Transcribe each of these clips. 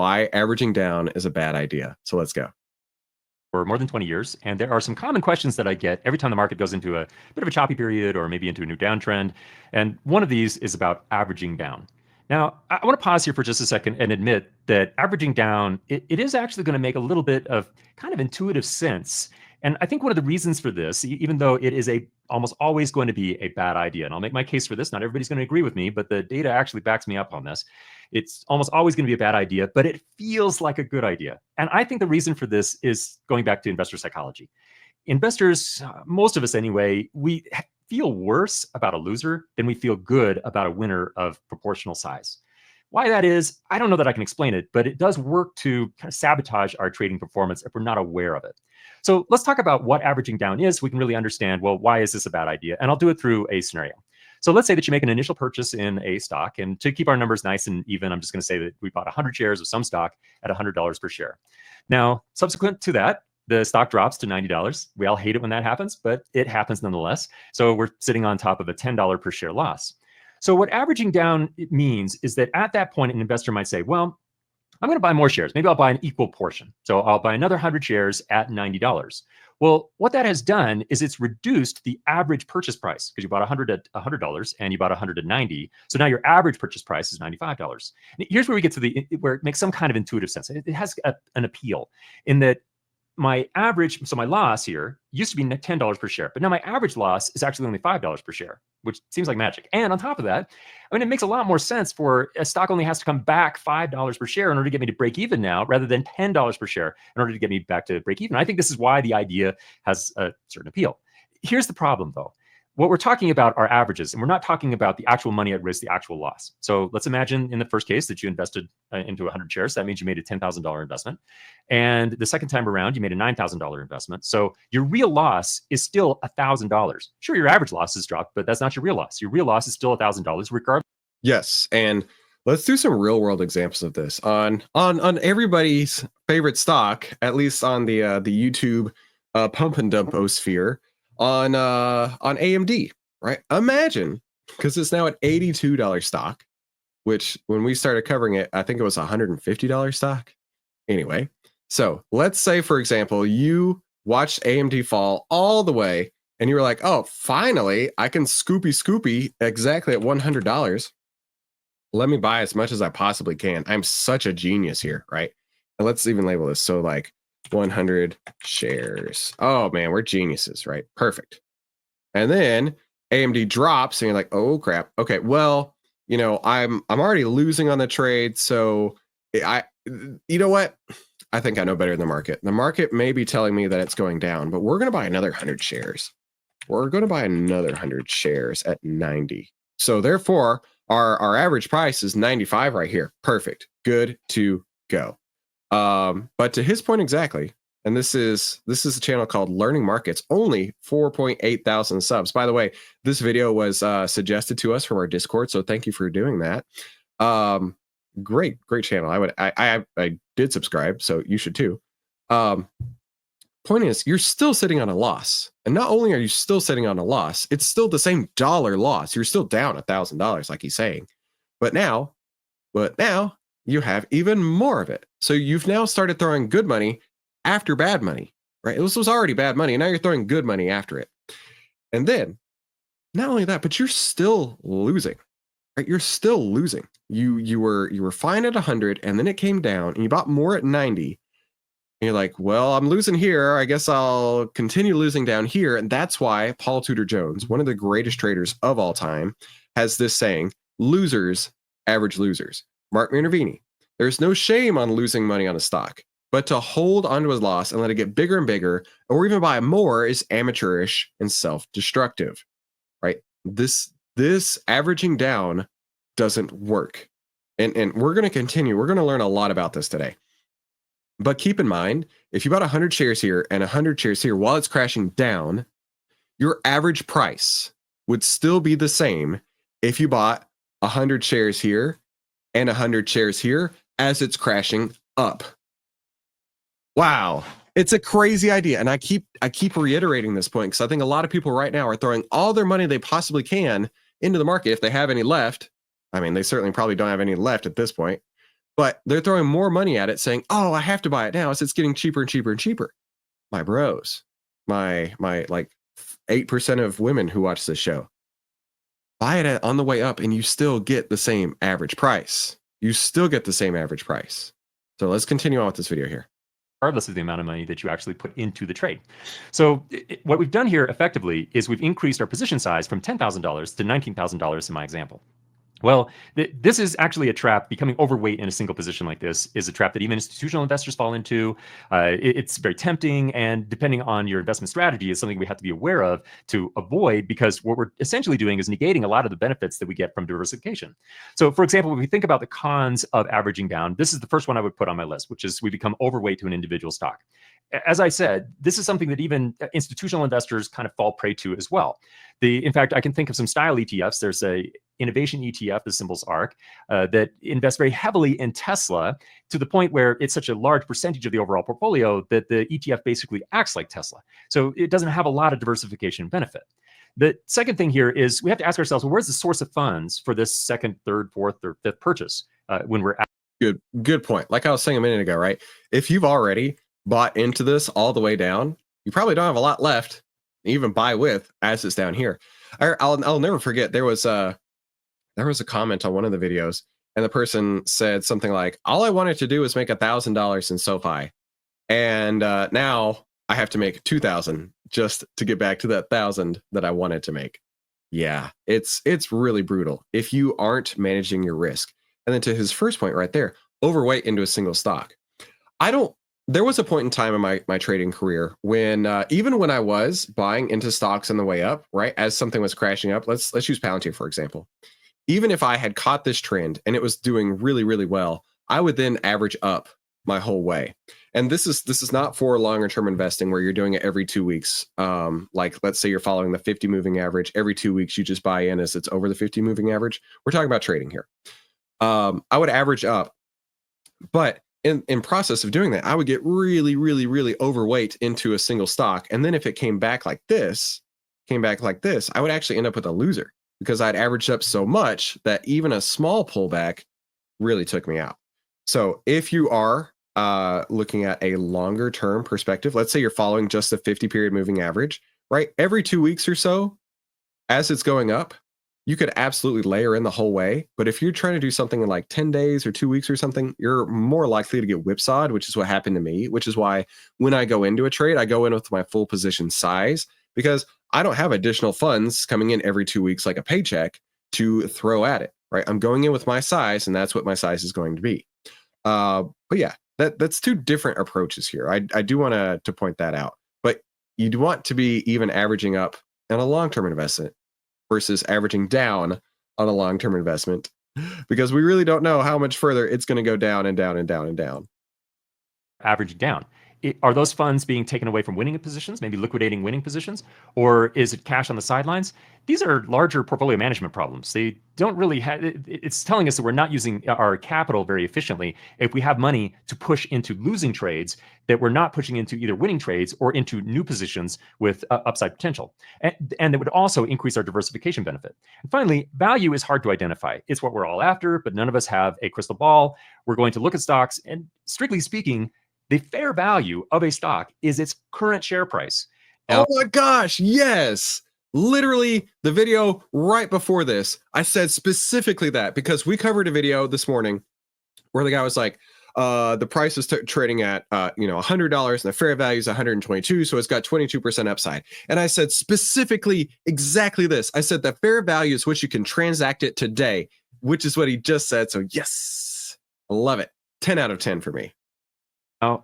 why averaging down is a bad idea. So let's go. For more than 20 years. And there are some common questions that I get every time the market goes into a bit of a choppy period or maybe into a new downtrend. And one of these is about averaging down. Now, I want to pause here for just a second and admit that averaging down, it is actually going to make a little bit of kind of intuitive sense. And I think one of the reasons for this, even though it is almost always going to be a bad idea, and I'll make my case for this, not everybody's going to agree with me, but the data actually backs me up on this. It's almost always going to be a bad idea, but it feels like a good idea. And I think the reason for this is going back to investor psychology. Investors, most of us anyway, we feel worse about a loser than we feel good about a winner of proportional size. Why that is, I don't know that I can explain it, but it does work to kind of sabotage our trading performance if we're not aware of it. So let's talk about what averaging down is so we can really understand, well, why is this a bad idea? And I'll do it through a scenario. So let's say that you make an initial purchase in a stock, and to keep our numbers nice and even, I'm just going to say that we bought 100 shares of some stock at $100 per share. Now, subsequent to that, the stock drops to $90. We all hate it when that happens, but it happens nonetheless. So we're sitting on top of a $10 per share loss. So what averaging down means is that at that point, an investor might say, well, I'm going to buy more shares. Maybe I'll buy an equal portion. So I'll buy another 100 shares at $90. Well, what that has done is it's reduced the average purchase price because you bought 100 at $100 and you bought 100 at 90. So now your average purchase price is $95. And here's where we get to where it makes some kind of intuitive sense. It has an appeal in that my average, so my loss here used to be $10 per share, but now my average loss is actually only $5 per share, which seems like magic. And on top of that, I mean, it makes a lot more sense for a stock only has to come back $5 per share in order to get me to break even now, rather than $10 per share in order to get me back to break even. I think this is why the idea has a certain appeal. Here's the problem, though. What we're talking about are averages, and we're not talking about the actual money at risk, the actual loss. So let's imagine in the first case that you invested into 100 shares. That means you made a $10,000 investment. And the second time around, you made a $9,000 investment. So your real loss is still $1,000. Sure, your average loss has dropped, but that's not your real loss. Your real loss is still $1,000 regardless. Yes, and let's do some real world examples of this on everybody's favorite stock, at least on the YouTube pump and dump sphere. On AMD, right? Imagine, because it's now an $82 stock, which when we started covering it, I think it was a $150 stock. Anyway, so let's say, for example, you watched AMD fall all the way and you were like, oh, finally, I can scoopy exactly at $100. Let me buy as much as I possibly can. I'm such a genius here, right? And let's even label this. So like 100 shares. Oh man, we're geniuses, right? Perfect. And then AMD drops and you're like, oh crap. Okay, well, you know, I'm already losing on the trade. So you know what? I think I know better than the market. The market may be telling me that it's going down, but we're going to buy another 100 shares. We're going to buy another 100 shares at 90. So therefore, our average price is 95 right here. Perfect. Good to go. But to his point exactly, and this is a channel called Learning Markets, only 4.8 thousand subs. By the way, this video was suggested to us from our Discord, so thank you for doing that. Great channel. I did subscribe, so you should too. Point is, you're still sitting on a loss, and not only are you still sitting on a loss, it's still the same dollar loss. You're still down $1,000, like he's saying, but now you have even more of it. So you've now started throwing good money after bad money, right? This was already bad money, and now you're throwing good money after it. And then, not only that, but you're still losing, right? You're still losing. You were fine at 100, and then it came down, and you bought more at 90. And you're like, well, I'm losing here. I guess I'll continue losing down here. And that's why Paul Tudor Jones, one of the greatest traders of all time, has this saying: losers average losers. Mark Minervini. There's no shame on losing money on a stock, but to hold onto a loss and let it get bigger and bigger, or even buy more, is amateurish and self-destructive, right? This averaging down doesn't work. And we're going to continue. We're going to learn a lot about this today. But keep in mind, if you bought 100 shares here and 100 shares here while it's crashing down, your average price would still be the same if you bought 100 shares here and 100 shares here as it's crashing up. Wow. It's a crazy idea. And I keep reiterating this point because I think a lot of people right now are throwing all their money they possibly can into the market if they have any left. I mean, they certainly probably don't have any left at this point. but they're throwing more money at it saying, oh, I have to buy it now as it's getting cheaper and cheaper and cheaper. My bros, my like 8% of women who watch this show, buy it on the way up and you still get the same average price. You still get the same average price. So let's continue on with this video here. Regardless of the amount of money that you actually put into the trade. So what we've done here effectively is we've increased our position size from $10,000 to $19,000 in my example. Well, this is actually a trap. Becoming overweight in a single position like this is a trap that even institutional investors fall into. It's very tempting, and depending on your investment strategy, is something we have to be aware of to avoid, because what we're essentially doing is negating a lot of the benefits that we get from diversification. So, for example, when we think about the cons of averaging down, this is the first one I would put on my list, which is we become overweight to an individual stock. As I said, this is something that even institutional investors kind of fall prey to as well. In fact, I can think of some style ETFs. There's a innovation ETF, the symbol's ARK, that invests very heavily in Tesla to the point where it's such a large percentage of the overall portfolio that the ETF basically acts like Tesla. So it doesn't have a lot of diversification benefit. The second thing here is we have to ask ourselves, well, where's the source of funds for this second, third, fourth, or fifth purchase when we're at? Good point. Like I was saying a minute ago, right? If you've already bought into this all the way down, you probably don't have a lot left, even buy with, as it's down here. I'll never forget, there was a comment on one of the videos, and the person said something like, all I wanted to do was make $1,000 in SoFi, and now I have to make 2,000 just to get back to that 1,000 that I wanted to make. Yeah, it's really brutal if you aren't managing your risk. And then to his first point right there, overweight into a single stock. There was a point in time in my trading career when even when I was buying into stocks on the way up, right, as something was crashing up, let's use Palantir, for example. Even if I had caught this trend and it was doing really, really well, I would then average up my whole way. And this is not for longer term investing where you're doing it every 2 weeks. Like, let's say you're following the 50 moving average. Every 2 weeks, you just buy in as it's over the 50 moving average. We're talking about trading here. I would average up, but in process of doing that, I would get really, really, really overweight into a single stock. And then if it came back like this, I would actually end up with a loser because I'd averaged up so much that even a small pullback really took me out. So if you are looking at a longer term perspective, let's say you're following just a 50 period moving average, right? Every 2 weeks or so, as it's going up, you could absolutely layer in the whole way. But if you're trying to do something in like 10 days or 2 weeks or something, you're more likely to get whipsawed, which is what happened to me, which is why when I go into a trade, I go in with my full position size because I don't have additional funds coming in every 2 weeks like a paycheck to throw at it, right? I'm going in with my size, and that's what my size is going to be. But yeah, that's two different approaches here. I do want to point that out. But you want to be even averaging up in a long-term investment versus averaging down on a long-term investment, because we really don't know how much further it's going to go down and down and down and down. Averaging down. Are those funds being taken away from winning positions, maybe liquidating winning positions, or is it cash on the sidelines? These are larger portfolio management problems. They don't really have, it's telling us that we're not using our capital very efficiently if we have money to push into losing trades that we're not pushing into either winning trades or into new positions with upside potential. And that would also increase our diversification benefit. And finally, value is hard to identify. It's what we're all after, but none of us have a crystal ball. We're going to look at stocks, and strictly speaking, the fair value of a stock is its current share price. Now, oh my gosh, yes. Literally, the video right before this, I said specifically that because we covered a video this morning where the guy was like, the price is trading at $100 and the fair value is 122, so it's got 22% upside. And I said specifically exactly this. I said the fair value is what you can transact it today, which is what he just said. So yes, I love it. 10 out of 10 for me. Now,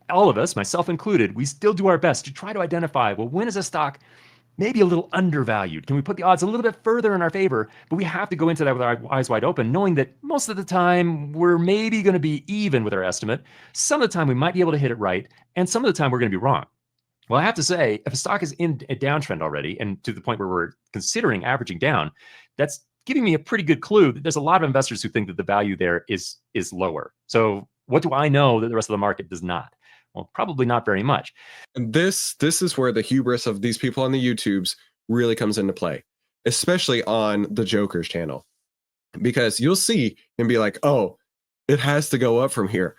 all of us, myself included, we still do our best to try to identify, well, when is a stock maybe a little undervalued? Can we put the odds a little bit further in our favor? But we have to go into that with our eyes wide open, knowing that most of the time we're maybe going to be even with our estimate. Some of the time we might be able to hit it right, and some of the time we're going to be wrong. Well, I have to say, if a stock is in a downtrend already, and to the point where we're considering averaging down, that's giving me a pretty good clue that there's a lot of investors who think that the value there is lower. So what do I know that the rest of the market does not? Well, probably not very much. And this is where the hubris of these people on the YouTubes really comes into play, especially on the Joker's channel, because you'll see him be like, oh, it has to go up from here.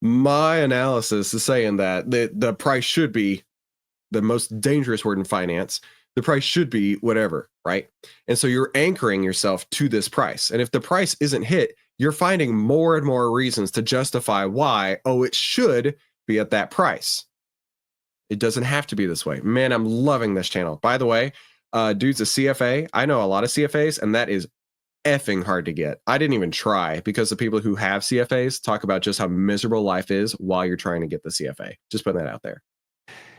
My analysis is saying that the price should be the most dangerous word in finance. The price should be whatever, right? And so you're anchoring yourself to this price. And if the price isn't hit, you're finding more and more reasons to justify why, it should be at that price. It doesn't have to be this way. Man, I'm loving this channel. By the way, dude's a CFA. I know a lot of CFAs, and that is effing hard to get. I didn't even try because the people who have CFAs talk about just how miserable life is while you're trying to get the CFA. Just putting that out there.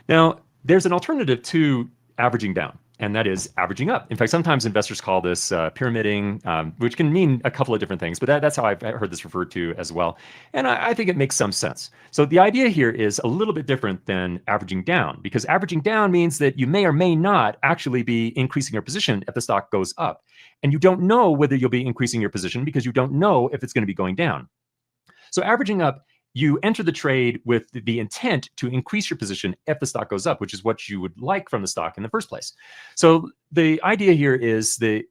Now, there's an alternative to averaging down, and that is averaging up. In fact, sometimes investors call this pyramiding, which can mean a couple of different things, but that's how I've heard this referred to as well. And I think it makes some sense. So the idea here is a little bit different than averaging down, because averaging down means that you may or may not actually be increasing your position if the stock goes up. And you don't know whether you'll be increasing your position because you don't know if it's going to be going down. So averaging up, you enter the trade with the intent to increase your position if the stock goes up, which is what you would like from the stock in the first place. So the idea here is the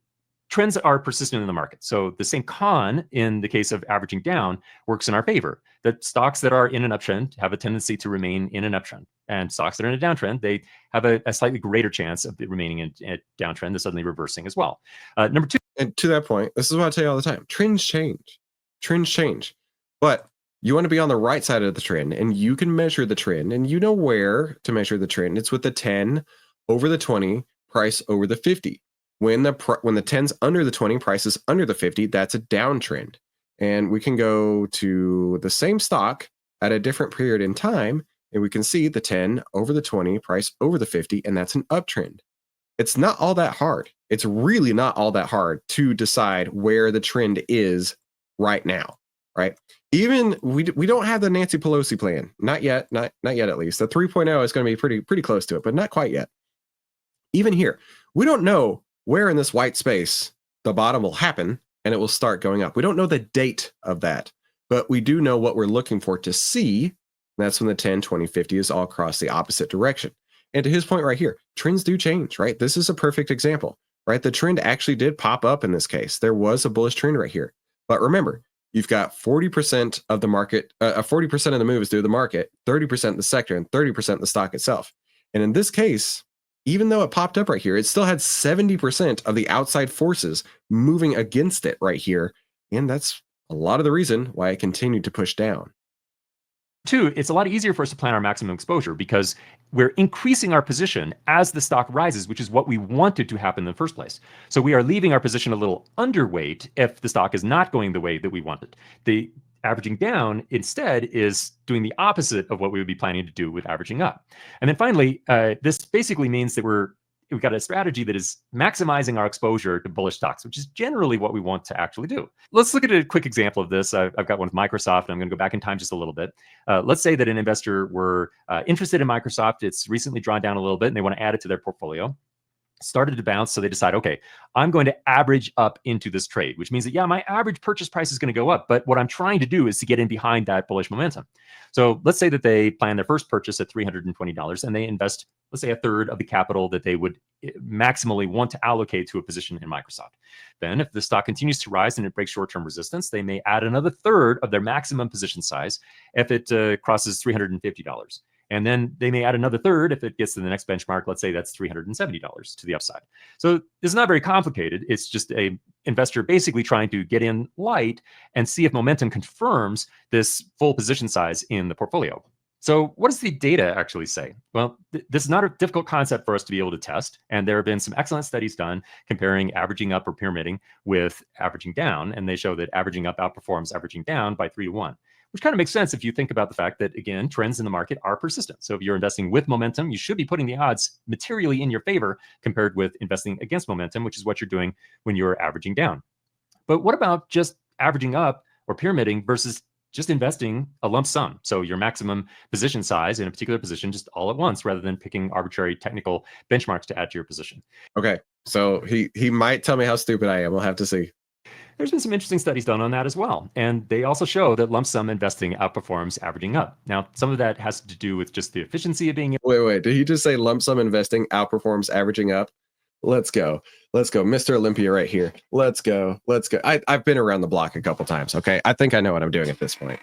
trends are persistent in the market. So the same con in the case of averaging down works in our favor. The stocks that are in an uptrend have a tendency to remain in an uptrend, and stocks that are in a downtrend, they have a slightly greater chance of remaining in a downtrend than suddenly reversing as well. Number two. And to that point, this is what I tell you all the time. Trends change. But you want to be on the right side of the trend, and you can measure the trend, and you know where to measure the trend. It's with the 10 over the 20, price over the 50. When the 10's under the 20, price is under the 50, that's a downtrend. And we can go to the same stock at a different period in time, and we can see the 10 over the 20, price over the 50, and that's an uptrend. It's not all that hard. It's really not all that hard to decide where the trend is right now, right? Even we don't have the Nancy Pelosi plan. Not yet, not yet at least. The 3.0 is going to be pretty close to it, but not quite yet. Even here, we don't know where in this white space the bottom will happen and it will start going up. We don't know the date of that, but we do know what we're looking for to see. That's when the 10, 20, 50 is all across the opposite direction. And to his point right here, trends do change, right? This is a perfect example, right? The trend actually did pop up in this case. There was a bullish trend right here. But remember, you've got 40% of the market, 40% of the move is due to the market, 30% the sector, and 30% the stock itself. And in this case, even though it popped up right here, it still had 70% of the outside forces moving against it right here. And that's a lot of the reason why it continued to push down. Two, it's a lot easier for us to plan our maximum exposure because we're increasing our position as the stock rises, which is what we wanted to happen in the first place. So we are leaving our position a little underweight if the stock is not going the way that we wanted. The averaging down instead is doing the opposite of what we would be planning to do with averaging up. And then finally, this basically means that we've got a strategy that is maximizing our exposure to bullish stocks, which is generally what we want to actually do. Let's look at a quick example of this. I've got one with Microsoft, and I'm going to go back in time just a little bit. Let's say that an investor were interested in Microsoft. It's recently drawn down a little bit, and they want to add it to their portfolio. Started to bounce, so they decide, okay, I'm going to average up into this trade, which means that, yeah, my average purchase price is going to go up, but what I'm trying to do is to get in behind that bullish momentum. So let's say that they plan their first purchase at $320, and they invest, let's say, a third of the capital that they would maximally want to allocate to a position in Microsoft. Then if the stock continues to rise and it breaks short-term resistance, they may add another third of their maximum position size if it crosses $350. And then they may add another third if it gets to the next benchmark. Let's say that's $370 to the upside. So it's not very complicated. It's just a investor basically trying to get in light and see if momentum confirms this full position size in the portfolio. So what does the data actually say? Well, this is not a difficult concept for us to be able to test. And there have been some excellent studies done comparing averaging up or pyramiding with averaging down. And they show that averaging up outperforms averaging down by 3-to-1. Which kind of makes sense if you think about the fact that, again, trends in the market are persistent. So if you're investing with momentum, you should be putting the odds materially in your favor compared with investing against momentum, which is what you're doing when you're averaging down. But what about just averaging up or pyramiding versus just investing a lump sum? So your maximum position size in a particular position just all at once, rather than picking arbitrary technical benchmarks to add to your position. Okay, so he might tell me how stupid I am. We'll have to see. There's been some interesting studies done on that as well. And they also show that lump sum investing outperforms averaging up. Now, some of that has to do with just the efficiency of being able. Wait. Did he just say lump sum investing outperforms averaging up? Let's go. Let's go. Mr. Olympia right here. Let's go. Let's go. I've been around the block a couple times. Okay. I think I know what I'm doing at this point.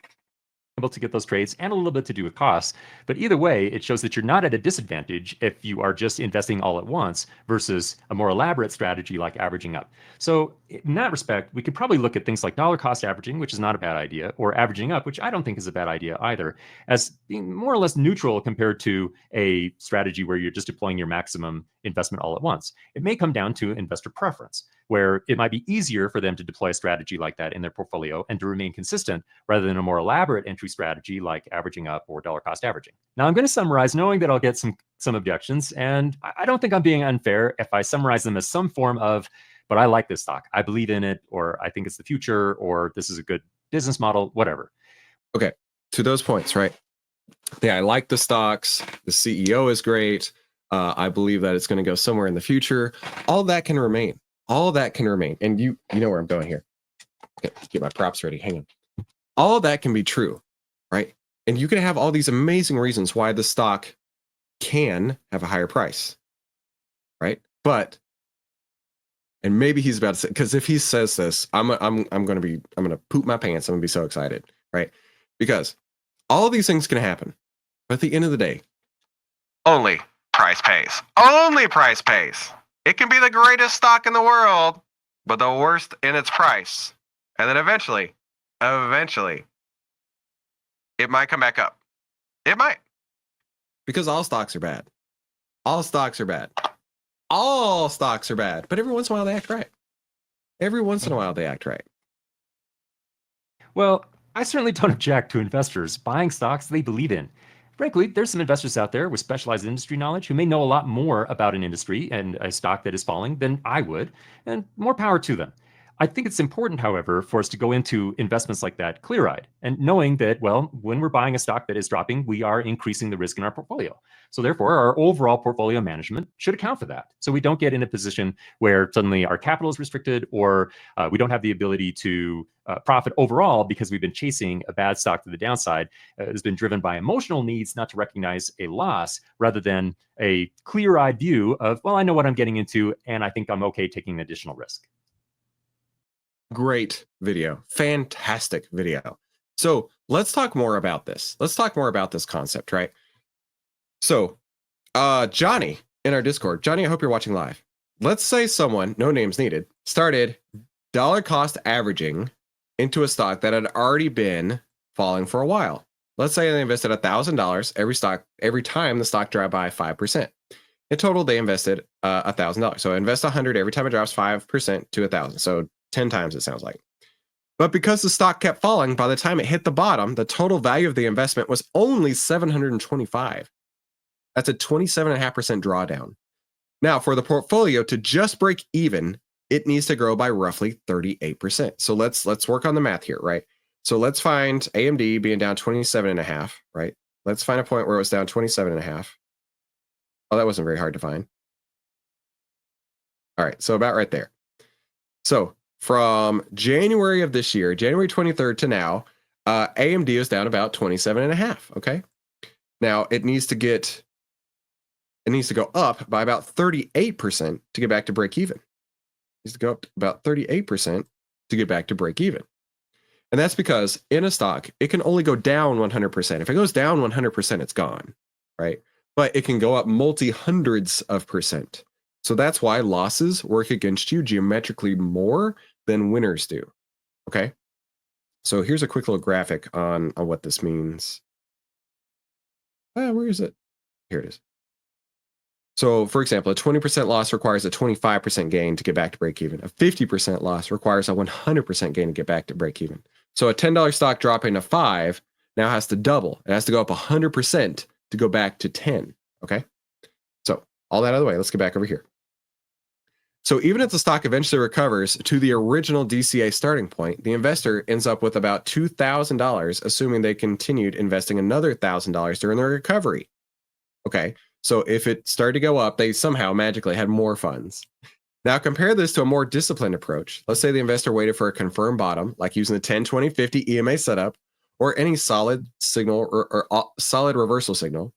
Able to get those trades and a little bit to do with costs. But either way, it shows that you're not at a disadvantage if you are just investing all at once versus a more elaborate strategy like averaging up. So in that respect, we could probably look at things like dollar cost averaging, which is not a bad idea, or averaging up, which I don't think is a bad idea either, as being more or less neutral compared to a strategy where you're just deploying your maximum investment all at once. It may come down to investor preference, where it might be easier for them to deploy a strategy like that in their portfolio and to remain consistent rather than a more elaborate entry strategy like averaging up or dollar cost averaging. Now, I'm going to summarize knowing that I'll get some objections, and I don't think I'm being unfair if I summarize them as some form of, but I like this stock, I believe in it, or I think it's the future, or this is a good business model, whatever. Okay, to those points, right? Yeah, I like the stocks. The CEO is great. I believe that it's going to go somewhere in the future. All that can remain. All that can remain. And you know where I'm going here. Okay, get my props ready. Hang on. All that can be true, right? And you can have all these amazing reasons why the stock can have a higher price, right? But, and maybe he's about to say, because if he says this, I'm gonna poop my pants. I'm gonna be so excited, right? Because all of these things can happen, but at the end of the day, only price pays. Only price pays. It can be the greatest stock in the world, but the worst in its price. And then eventually, it might come back up. It might. Because all stocks are bad. All stocks are bad. All stocks are bad. But every once in a while, they act right. Every once in a while, they act right. Well, I certainly don't object to investors buying stocks they believe in. Frankly, there's some investors out there with specialized industry knowledge who may know a lot more about an industry and a stock that is falling than I would, and more power to them. I think it's important, however, for us to go into investments like that clear-eyed and knowing that, well, when we're buying a stock that is dropping, we are increasing the risk in our portfolio. So therefore, our overall portfolio management should account for that. So we don't get in a position where suddenly our capital is restricted or we don't have the ability to profit overall because we've been chasing a bad stock to the downside. Has been driven by emotional needs not to recognize a loss rather than a clear-eyed view of, well, I know what I'm getting into and I think I'm okay taking additional risk. Great video. Fantastic video. So let's talk more about this. Let's talk more about this concept, right? So, Johnny in our Discord, Johnny, I hope you're watching live. Let's say someone, no names needed, started dollar cost averaging into a stock that had already been falling for a while. Let's say they invested $1,000 every time the stock dropped by 5%. In total, they invested $1,000. So invest 100 every time it drops 5% to 1,000. So 10 times, it sounds like. But because the stock kept falling, by the time it hit the bottom, the total value of the investment was only $725. That's a 27.5% drawdown. Now, for the portfolio to just break even, it needs to grow by roughly 38%. So let's work on the math here, right? So let's find AMD being down 27.5, right? Let's find a point where it was down 27.5. Oh, that wasn't very hard to find. All right, so about right there. So from January of this year, January 23rd to now, AMD is down about 27.5. Okay. Now it needs to go up by about 38% to get back to break even. It needs to go up about 38% to get back to break even. And that's because in a stock, it can only go down 100%. If it goes down 100%, it's gone, right? But it can go up multi-hundreds of percent. So that's why losses work against you geometrically more than winners do. Okay. So here's a quick little graphic on what this means. Where is it? Here it is. So for example, a 20% loss requires a 25% gain to get back to break even. A 50% loss requires a 100% gain to get back to break even. So a $10 stock dropping to 5 now has to double. It has to go up 100% to go back to 10. Okay. So all that out of the way, let's get back over here. So even if the stock eventually recovers to the original DCA starting point, the investor ends up with about $2,000, assuming they continued investing another $1,000 during the recovery. Okay, so if it started to go up, they somehow magically had more funds. Now compare this to a more disciplined approach. Let's say the investor waited for a confirmed bottom, like using the 10, 20, 50 EMA setup, or any solid signal or solid reversal signal,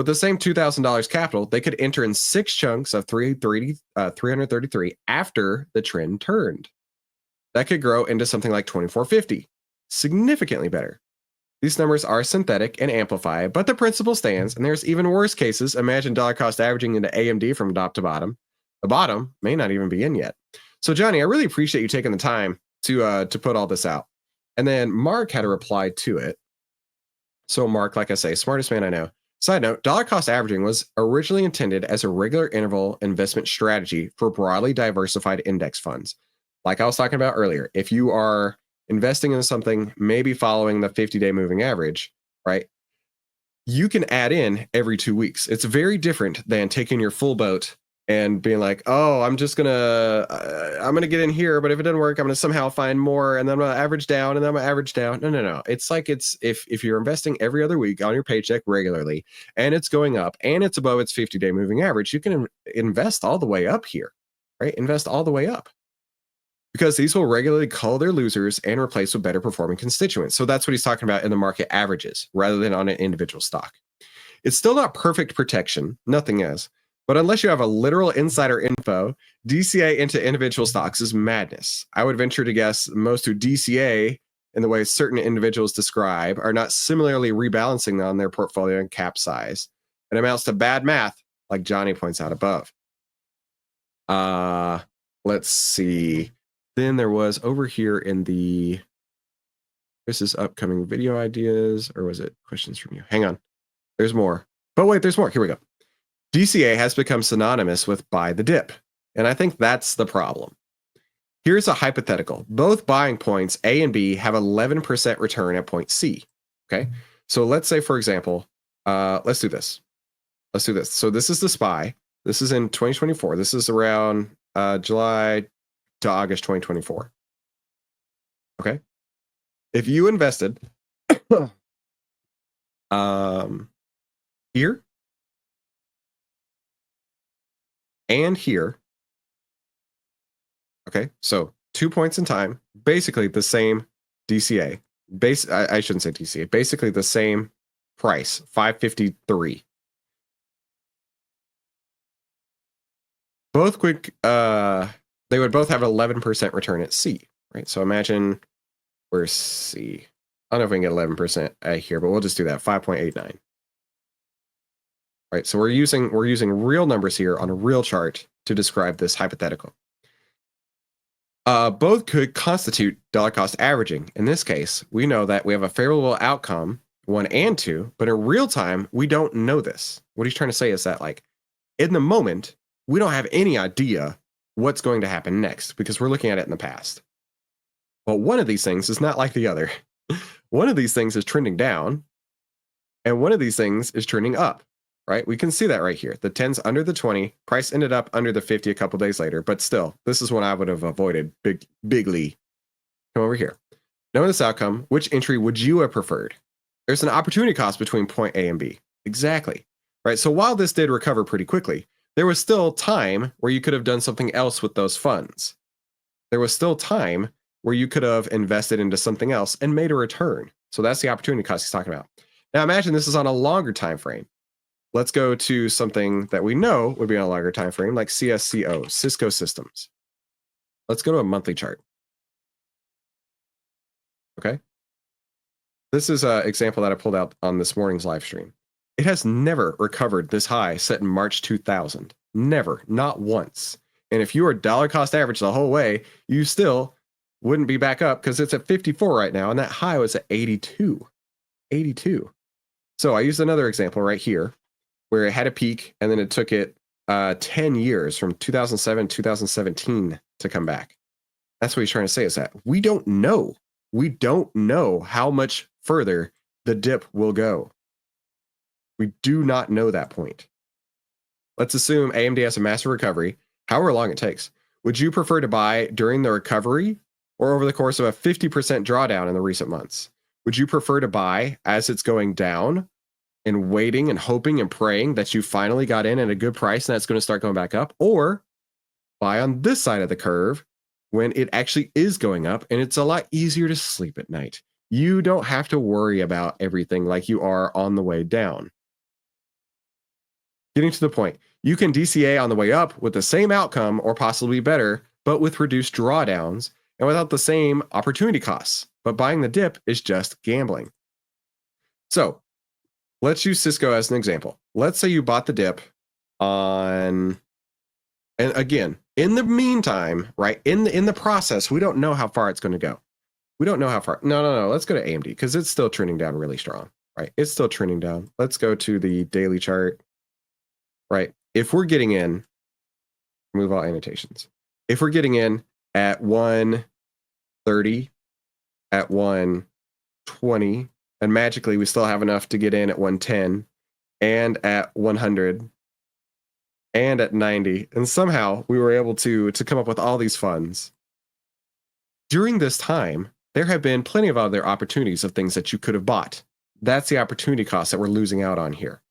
With the same $2,000 capital, they could enter in 6 chunks of 333 after the trend turned. That could grow into something like 2450, significantly better. These numbers are synthetic and amplified, but the principle stands, and there's even worse cases. Imagine dollar cost averaging into AMD from top to bottom. The bottom may not even be in yet. So, Johnny, I really appreciate you taking the time to put all this out. And then Mark had a reply to it. So, Mark, like I say, smartest man I know. Side note, dollar cost averaging was originally intended as a regular interval investment strategy for broadly diversified index funds. Like I was talking about earlier, if you are investing in something, maybe following the 50-day moving average, right? You can add in every 2 weeks. It's very different than taking your full boat and being like, oh, I'm gonna get in here, but if it doesn't work, I'm gonna somehow find more, and then I'm gonna average down, and then I'm gonna average down. No. It's like if you're investing every other week on your paycheck regularly, and it's going up, and it's above its 50-day moving average, you can invest all the way up here, right? Invest all the way up. Because these will regularly cull their losers and replace with better performing constituents. So that's what he's talking about in the market averages rather than on an individual stock. It's still not perfect protection, nothing is. But unless you have a literal insider info, DCA into individual stocks is madness. I would venture to guess most who DCA in the way certain individuals describe are not similarly rebalancing on their portfolio and cap size. It amounts to bad math, like Johnny points out above. Let's see. Then there was over here in the, this is upcoming video ideas, or was it questions from you? Hang on. There's more. But wait, there's more. Here we go. DCA has become synonymous with buy the dip. And I think that's the problem. Here's a hypothetical. Both buying points A and B have 11% return at point C. Okay. So let's say, for example, let's do this. So this is the SPY. This is in 2024. This is around July to August 2024. Okay. If you invested here and here, okay, so 2 points in time, basically the same DCA. I shouldn't say DCA, basically the same price, 553. Both quick, they would both have 11% return at C, right? So imagine where's C? I don't know if we can get 11% here, but we'll just do that, 5.89. Right, so we're using real numbers here on a real chart to describe this hypothetical. Both could constitute dollar cost averaging. In this case, we know that we have a favorable outcome, 1 and 2, but in real time, we don't know this. What he's trying to say is that, like, in the moment, we don't have any idea what's going to happen next because we're looking at it in the past. But one of these things is not like the other. One of these things is trending down, and one of these things is trending up, right? We can see that right here. The 10's under the 20, price ended up under the 50 a couple days later, but still, this is what I would have avoided bigly. Come over here. Knowing this outcome, which entry would you have preferred? There's an opportunity cost between point A and B. Exactly, right? So while this did recover pretty quickly, there was still time where you could have done something else with those funds. There was still time where you could have invested into something else and made a return. So that's the opportunity cost he's talking about. Now imagine this is on a longer time frame. Let's go to something that we know would be on a longer time frame, like CSCO, Cisco Systems. Let's go to a monthly chart. Okay. This is an example that I pulled out on this morning's live stream. It has never recovered this high set in March 2000. Never, not once. And if you were dollar cost average the whole way, you still wouldn't be back up because it's at 54 right now, and that high was at 82. 82. So I used another example right here where it had a peak and then it took it 10 years from 2007, 2017 to come back. That's what he's trying to say is that we don't know. We don't know how much further the dip will go. We do not know that point. Let's assume AMD has a massive recovery, however long it takes. Would you prefer to buy during the recovery or over the course of a 50% drawdown in the recent months? Would you prefer to buy as it's going down and waiting and hoping and praying that you finally got in at a good price and that's going to start going back up? Or buy on this side of the curve when it actually is going up and it's a lot easier to sleep at night? You don't have to worry about everything like you are on the way down. Getting to the point, you can DCA on the way up with the same outcome or possibly better, but with reduced drawdowns and without the same opportunity costs. But buying the dip is just gambling. So let's use Cisco as an example. Let's say you bought the dip on, and again, in the meantime, right, in the process, we don't know how far it's going to go. We don't know how far. No. Let's go to AMD because it's still trending down really strong, right? It's still trending down. Let's go to the daily chart, right? If we're getting in, remove all annotations. If we're getting in at 130, at 120, and magically we still have enough to get in at 110 and at 100 and at 90, and somehow we were able to come up with all these funds. During this time, there have been plenty of other opportunities of things that you could have bought. That's the opportunity cost that we're losing out on here.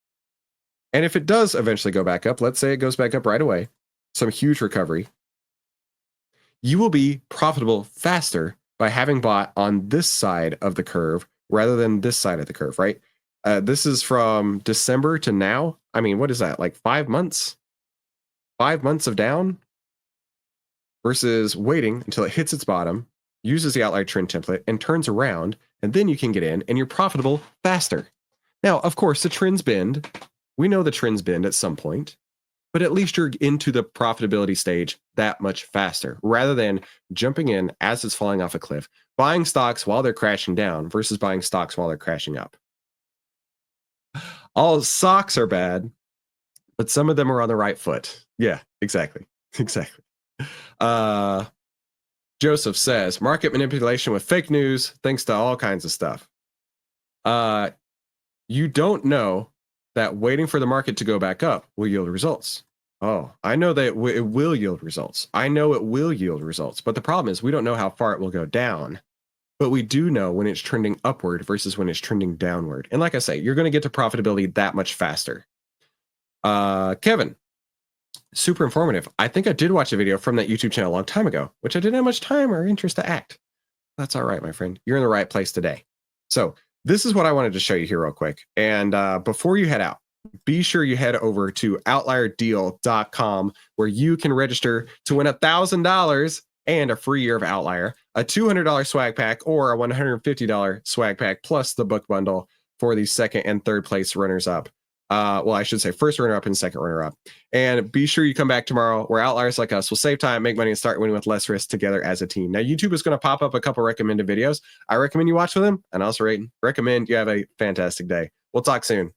And if it does eventually go back up, let's say it goes back up right away, some huge recovery, you will be profitable faster by having bought on this side of the curve rather than this side of the curve, right? This is from December to now. I mean, what is that? Like 5 months? 5 months of down versus waiting until it hits its bottom, uses the outlier trend template, and turns around, and then you can get in and you're profitable faster. Now, of course, the trends bend. We know the trends bend at some point, but at least you're into the profitability stage that much faster rather than jumping in as it's falling off a cliff, buying stocks while they're crashing down versus buying stocks while they're crashing up. All stocks are bad, but some of them are on the right foot. Yeah, exactly. Exactly. Joseph says, market manipulation with fake news, thanks to all kinds of stuff. You don't know that waiting for the market to go back up will yield results. Oh, I know that it will yield results. I know it will yield results, but the problem is we don't know how far it will go down. But we do know when it's trending upward versus when it's trending downward. And like I say, you're going to get to profitability that much faster. Kevin, super informative. I think I did watch a video from that YouTube channel a long time ago, which I didn't have much time or interest to act. That's all right, my friend. You're in the right place today. So this is what I wanted to show you here real quick. And before you head out, be sure you head over to outlierdeal.com where you can register to win $1,000 and a free year of Outlier, a $200 swag pack, or a $150 swag pack, plus the book bundle for the second and third place runners up. Well, I should say first runner up and second runner up. And be sure you come back tomorrow where outliers like us will save time, make money, and start winning with less risk together as a team. Now, YouTube is going to pop up a couple recommended videos. I recommend you watch them, and I also recommend you have a fantastic day. We'll talk soon.